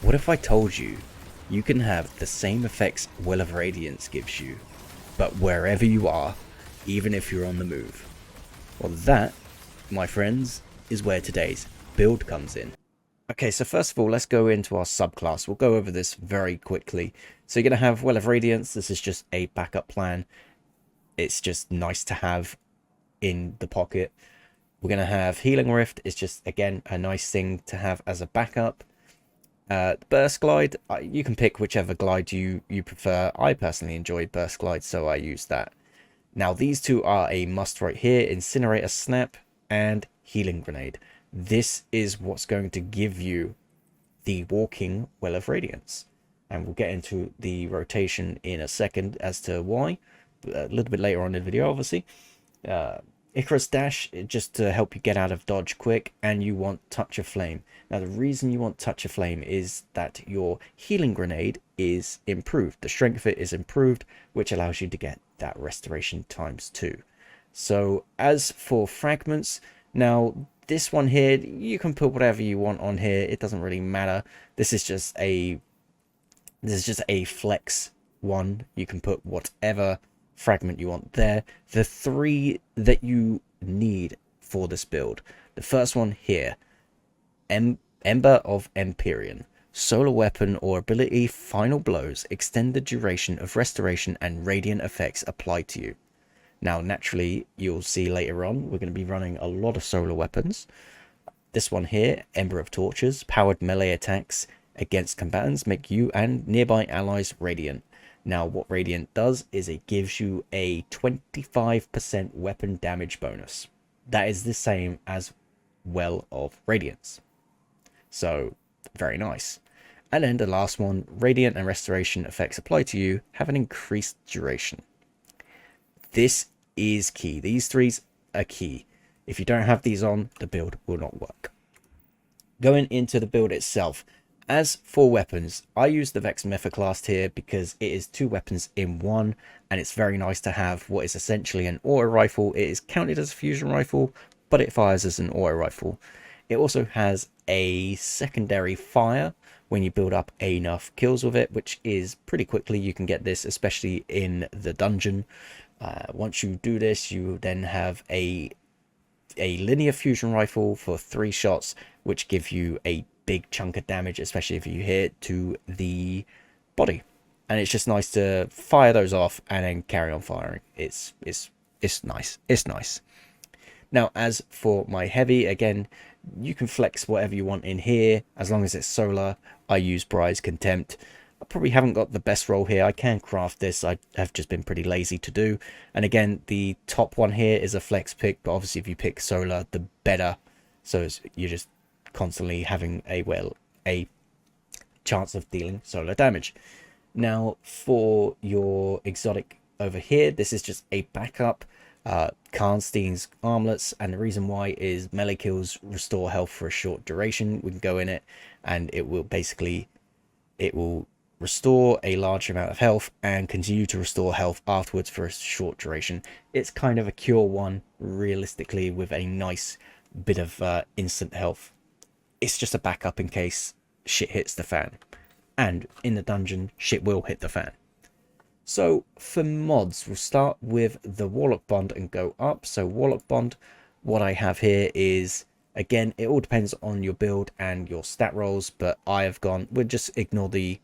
What if I told you you can have the same effects Well of Radiance gives you, but wherever you are, even if you're on the move? Well, that, my friends, is where today's build comes in. Okay, so first of all, let's go into our subclass. We'll go over this very quickly. So you're going to have Well of Radiance. This is just a backup plan. It's just nice to have in the pocket. We're going to have Healing Rift. It's just, again, a nice thing to have as a backup. Burst Glide, you can pick whichever glide you prefer. I personally enjoy Burst Glide, so I use that. Now, these two are a must right here. Incinerator Snap and Healing Grenade. This is what's going to give you the walking Well of Radiance. And we'll get into the rotation in a second as to why. A little bit later on in the video, obviously. Icarus Dash, just to help you get out of dodge quick, and you want Touch of Flame. Now, the reason you want Touch of Flame is that your Healing Grenade is improved. The strength of it is improved, which allows you to get that restoration ×2. So, as for fragments, now, this one here, you can put whatever you want on here. It doesn't really matter. This is just a flex one. You can put whatever fragment you want there. The three that you need for this build. The first one here, Ember of Empyrean. Solar weapon or ability final blows extend the duration of restoration and radiant effects applied to you. Now, naturally, you'll see later on, we're going to be running a lot of solar weapons. This one here, Ember of Torches, powered melee attacks against combatants make you and nearby allies radiant. Now, what Radiant does is it gives you a 25% weapon damage bonus. That is the same as Well of Radiance. So, very nice. And then the last one, Radiant and Restoration effects applied to you have an increased duration. This is key. These threes are key. If you don't have these on, the build will not work. Going into the build itself, as for weapons, I use the Vex Mecha class here because it is 2 weapons in one, and it's very nice to have what is essentially an auto rifle. It is counted as a fusion rifle, but it fires as an auto rifle. It also has a secondary fire when you build up enough kills with it, which is pretty quickly. You can get this, especially in the dungeon. Once you do this, you then have a linear fusion rifle for 3 shots, which give you a big chunk of damage, especially if you hit to the body. And it's just nice to fire those off and then carry on firing. It's nice. It's nice. Now, as for my heavy, again, you can flex whatever you want in here as long as it's solar. I use Bride's Contempt. I probably haven't got the best roll here. I can craft this. I have just been pretty lazy to do. And again, the top one here is a flex pick, but obviously if you pick solar, the better. So you're just constantly having a chance of dealing solar damage. Now, for your exotic over here, this is just a backup. Karnstein's armlets, and the reason why is melee kills restore health for a short duration. We can go in it, and it will restore a large amount of health and continue to restore health afterwards for a short duration. It's kind of a cure one, realistically, with a nice bit of instant health. It's just a backup in case shit hits the fan. And in the dungeon, shit will hit the fan. So for mods, we'll start with the Warlock Bond and go up. So Warlock Bond, what I have here is, again, it all depends on your build and your stat rolls, but I have gone, we'll just ignore the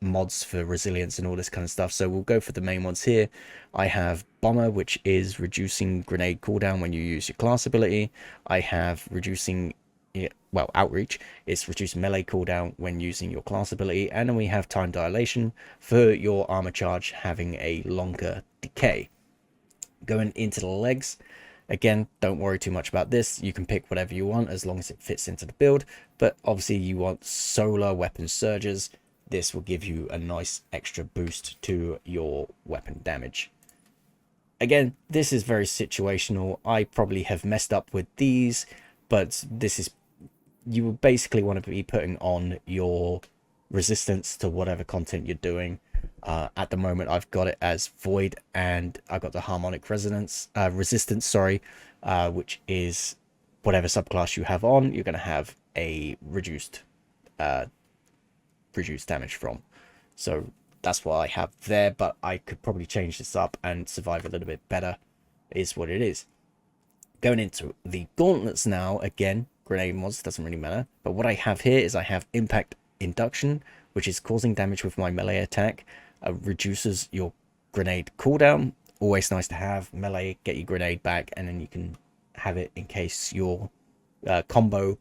mods for resilience and all this kind of stuff. So we'll go for the main ones here. I have Bomber, which is reducing grenade cooldown when you use your class ability. I have reducing, well, Outreach. It's reducing melee cooldown when using your class ability. And then we have Time Dilation for your armor charge having a longer decay. Going into the legs, again, don't worry too much about this. You can pick whatever you want as long as it fits into the build. But obviously you want solar weapon surges. This will give you a nice extra boost to your weapon damage. Again, this is very situational. I probably have messed up with these, but this is, you will basically want to be putting on your resistance to whatever content you're doing. At the moment, I've got it as Void, and I've got the harmonic resistance, which is whatever subclass you have on, you're going to have a reduced reduce damage from. So that's what I have there, but I could probably change this up and survive a little bit better, is what it is. Going into the gauntlets now, again, grenade mods, doesn't really matter. But what I have here is I have impact induction, which is causing damage with my melee attack, reduces your grenade cooldown. Always nice to have. Melee, get your grenade back, and then you can have it in case your combo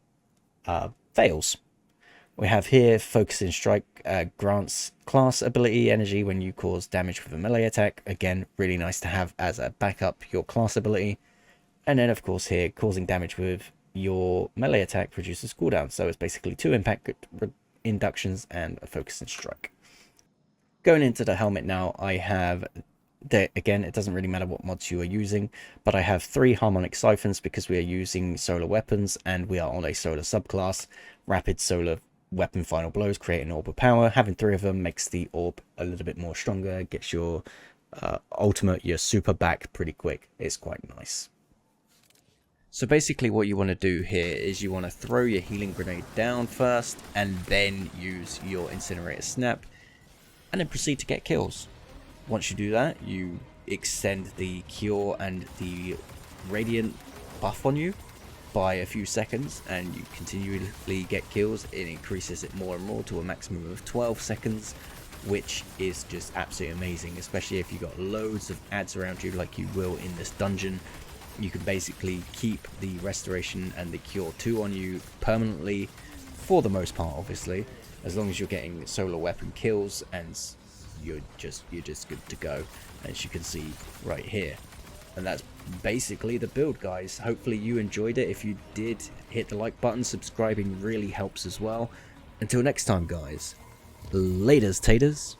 fails. We have here Focusing Strike, grants class ability energy when you cause damage with a melee attack. Again, really nice to have as a backup your class ability. And then of course here, causing damage with your melee attack reduces cooldown. So it's basically 2 impact inductions and a Focusing Strike. Going into the helmet now, I have, again, it doesn't really matter what mods you are using, but I have 3 harmonic siphons because we are using solar weapons and we are on a solar subclass. Rapid solar weapon final blows create an orb of power. Having 3 of them makes the orb a little bit more stronger, gets your ultimate, your super back pretty quick. It's quite nice. So basically what you want to do here is you want to throw your healing grenade down first and then use your incinerator snap and then proceed to get kills. Once you do that, you extend the cure and the radiant buff on you by a few seconds and you continually get kills. It increases it more and more to a maximum of 12 seconds, which is just absolutely amazing, especially if you got loads of ads around you like you will in this dungeon. You can basically keep the restoration and the cure 2 on you permanently, for the most part obviously, as long as you're getting solar weapon kills, and you're just good to go, as you can see right here. And that's basically the build, guys. Hopefully you enjoyed it. If you did, hit the like button. Subscribing really helps as well. Until next time, guys, laters taters.